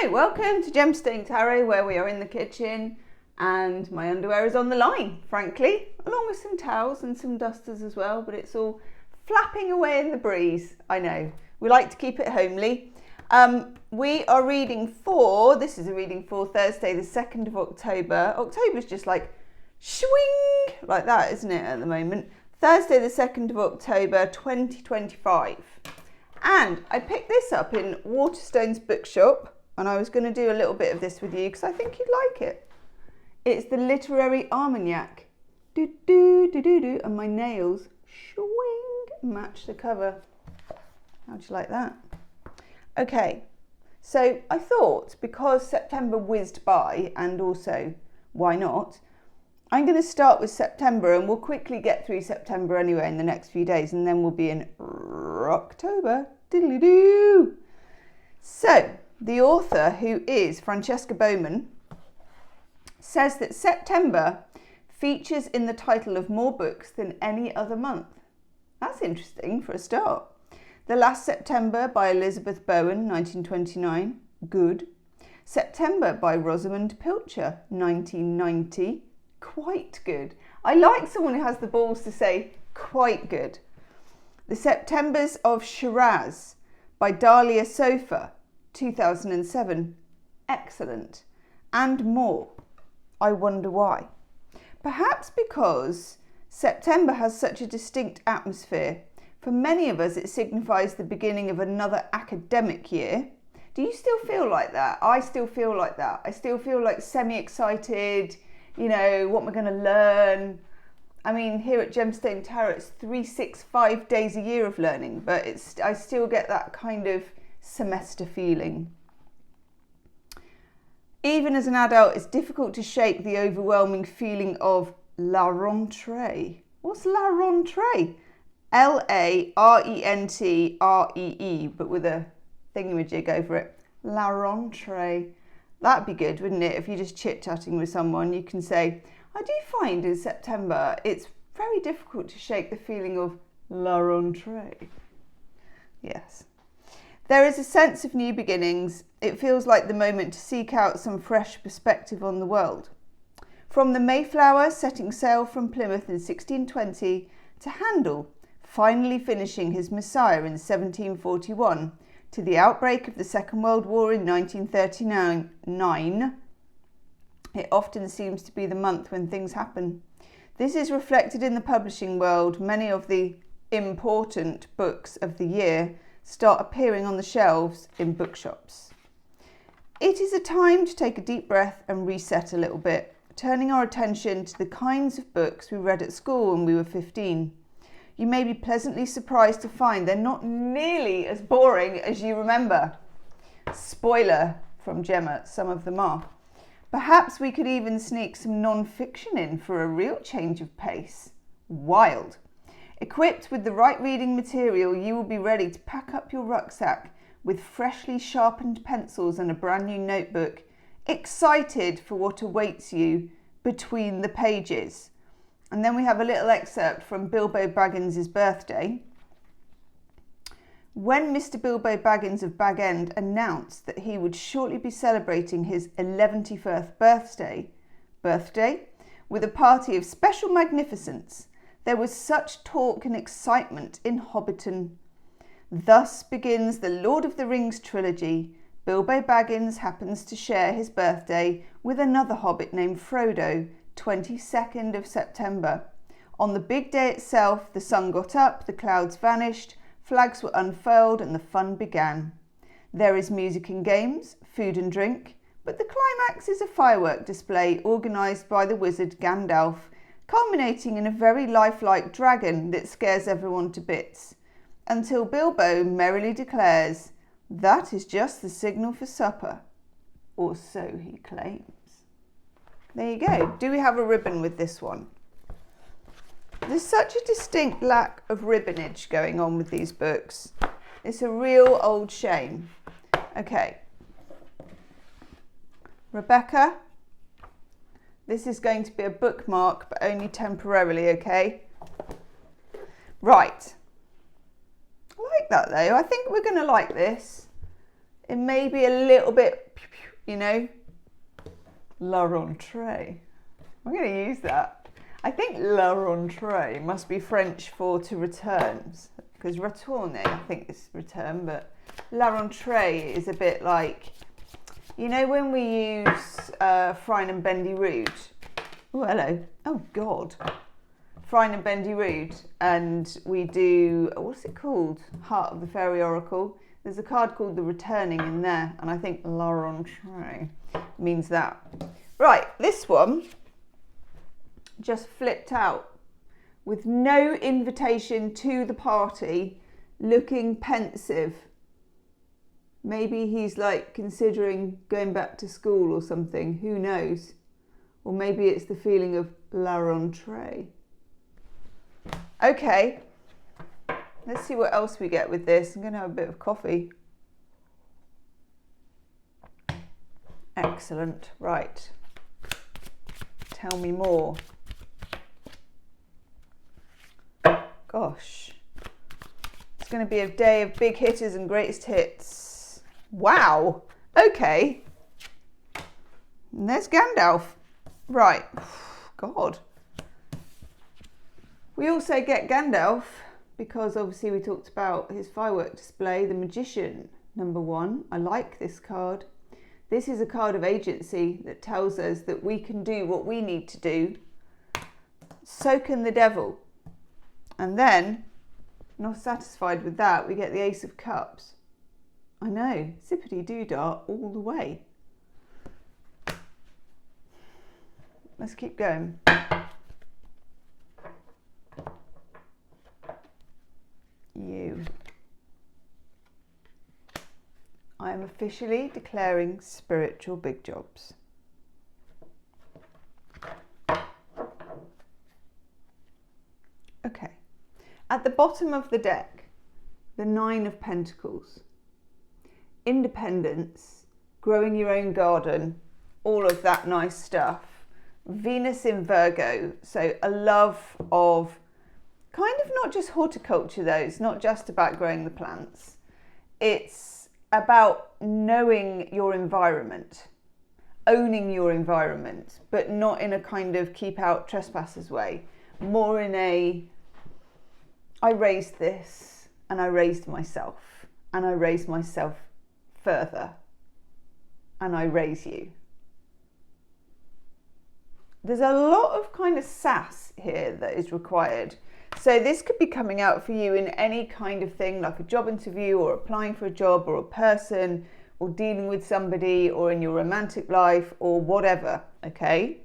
Hello, welcome to Gemstone Tarot, where we are in the kitchen and my underwear is on the line, frankly, along with some towels and some dusters as well, but it's all flapping away in the breeze. I know, we like to keep it homely. We are reading for, this is a reading for Thursday the 2nd of October. October's just like swing, like that, isn't it, at the moment? Thursday the 2nd of October 2025. And I picked this up in Waterstone's bookshop, and I was going to do a little bit of this with you because I think you'd like it. It's the Literary Armagnac. Do do do do do, and my nails swing match the cover. How'd you like that? Okay, so I thought because September whizzed by, and also why not, I'm going to start with September, and we'll quickly get through September anyway in the next few days, and then we'll be in October. Diddly-doo. So, the author, who is Francesca Bowman, says that September features in the title of more books than any other month. That's interesting for a start. The Last September by Elizabeth Bowen, 1929, good. September by Rosamund Pilcher, 1990, quite good. I like someone who has the balls to say quite good. The Septembers of Shiraz by Dahlia Sofa, 2007, excellent. And more. I wonder why. Perhaps because September has such a distinct atmosphere. For many of us, it signifies the beginning of another academic year. Do you still feel like that? I still feel like that. I still feel like semi-excited, you know, what am I going to learn? I mean, here at Gemstone Tarot, it's 365 days a year of learning, but I still get that kind of semester feeling. Even as an adult, it's difficult to shake the overwhelming feeling of la rentrée. What's la rentrée? L-A-R-E-N-T-R-E-E, but with a thingamajig over it. La rentrée. That'd be good, wouldn't it? If you're just chit-chatting with someone, you can say, I do find in September, it's very difficult to shake the feeling of la rentrée. Yes. There is a sense of new beginnings. It feels like the moment to seek out some fresh perspective on the world. From the Mayflower setting sail from Plymouth in 1620 to Handel finally finishing his Messiah in 1741 to the outbreak of the Second World War in 1939, it often seems to be the month when things happen. This is reflected in the publishing world. Many of the important books of the year start appearing on the shelves in bookshops. It is a time to take a deep breath and reset a little bit, turning our attention to the kinds of books we read at school when we were 15. You may be pleasantly surprised to find they're not nearly as boring as you remember. Spoiler from Gemma, some of them are. Perhaps we could even sneak some non-fiction in for a real change of pace. Wild. Equipped with the right reading material, you will be ready to pack up your rucksack with freshly sharpened pencils and a brand new notebook, excited for what awaits you between the pages. And then we have a little excerpt from Bilbo Baggins' birthday. When Mr. Bilbo Baggins of Bag End announced that he would shortly be celebrating his 11th birthday with a party of special magnificence, there was such talk and excitement in Hobbiton. Thus begins the Lord of the Rings trilogy. Bilbo Baggins happens to share his birthday with another hobbit named Frodo, 22nd of September. On the big day itself, the sun got up, the clouds vanished, flags were unfurled and the fun began. There is music and games, food and drink, but the climax is a firework display organised by the wizard Gandalf, culminating in a very lifelike dragon that scares everyone to bits, until Bilbo merrily declares, "That is just the signal for supper," or so he claims. There you go. Do we have a ribbon with this one? There's such a distinct lack of ribbonage going on with these books. It's a real old shame. Okay. Rebecca, this is going to be a bookmark, but only temporarily, okay? Right. I like that though. I think we're going to like this. It may be a little bit, you know, la rentrée. I'm going to use that. I think la rentrée must be French for to return, because retourner I think is return, but la rentrée is a bit like, you know, when we use Frine and Bendy Rood. Oh, hello. Oh, God. Frine and Bendy Rood, and we do, what's it called? Heart of the Fairy Oracle. There's a card called the Returning in there, and I think la rentrée means that. Right, this one just flipped out with no invitation to the party, looking pensive. Maybe he's like considering going back to school or something, who knows? Or maybe it's the feeling of la rentrée. Okay, let's see what else we get with this. I'm going to have a bit of coffee. Excellent. Right. Tell me more. Gosh. It's going to be a day of big hitters and greatest hits. Wow. Okay. And there's Gandalf. Right. God. We also get Gandalf because obviously we talked about his firework display, the Magician, number 1. I like this card. This is a card of agency that tells us that we can do what we need to do. So can the devil. And then, not satisfied with that, we get the Ace of Cups. I know, zippity-doo-dah all the way. Let's keep going. You. I am officially declaring spiritual big jobs. Okay. At the bottom of the deck, the 9 of Pentacles. Independence, growing your own garden, all of that nice stuff. Venus in Virgo, so a love of kind of not just horticulture though, it's not just about growing the plants. It's about knowing your environment, owning your environment, but not in a kind of keep out trespassers way, more in a, I raised this and I raised myself and I raised myself further and I raise you. There's a lot of kind of sass here that is required. So this could be coming out for you in any kind of thing, like a job interview or applying for a job or a person or dealing with somebody or in your romantic life or whatever, okay?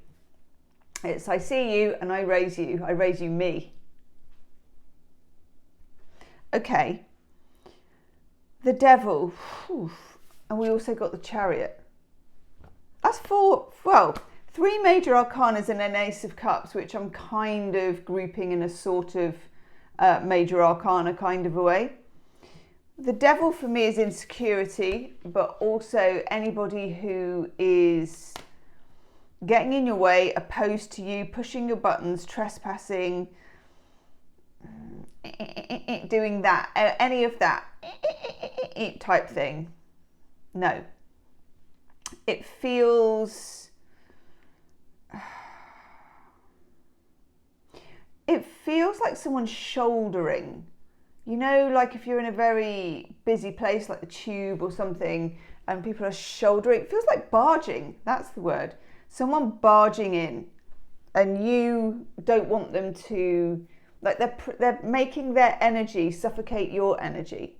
It's I see you and I raise you me. Okay. The Devil. Whew. And we also got the Chariot. That's 3 major arcanas and an Ace of Cups, which I'm kind of grouping in a sort of major arcana kind of a way. The Devil for me is insecurity, but also anybody who is getting in your way, opposed to you, pushing your buttons, trespassing, doing that, any of that type thing. No. It feels... It feels like someone's shouldering. You know, like if you're in a very busy place like the tube or something and people are shouldering, it feels like barging. That's the word. Someone barging in and you don't want them to, like they're making their energy suffocate your energy.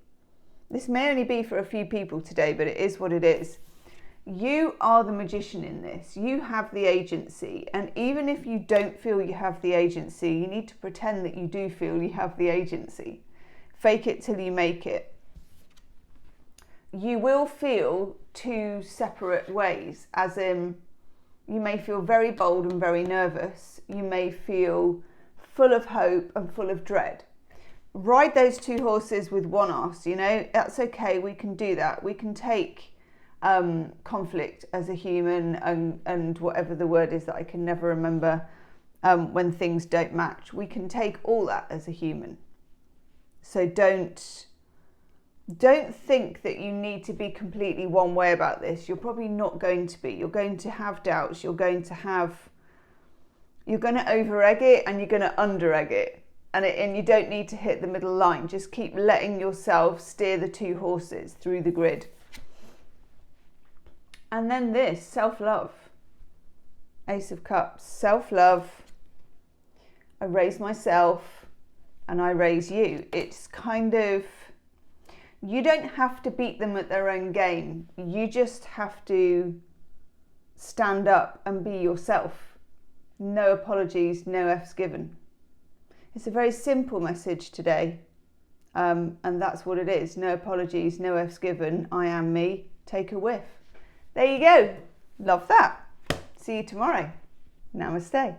This may only be for a few people today, but it is what it is. You are the magician in this. You have the agency. And even if you don't feel you have the agency, you need to pretend that you do feel you have the agency. Fake it till you make it. You will feel 2 separate ways, as in you may feel very bold and very nervous. You may feel full of hope and full of dread. Ride those 2 horses with one arse, you know, that's okay. We can do that. We can take conflict as a human and whatever the word is that I can never remember when things don't match. We can take all that as a human. So don't don't think that you need to be completely one way about this. You're probably not going to be. You're going to have doubts. You're going to over egg it and you're going to under egg it. And you don't need to hit the middle line. Just keep letting yourself steer the two horses through the grid. And then this, self-love. Ace of Cups, self-love. I raise myself and I raise you. It's kind of, you don't have to beat them at their own game. You just have to stand up and be yourself. No apologies, no F's given. It's a very simple message today, and that's what it is. No apologies, no F's given. I am me. Take a whiff. There you go. Love that. See you tomorrow. Namaste.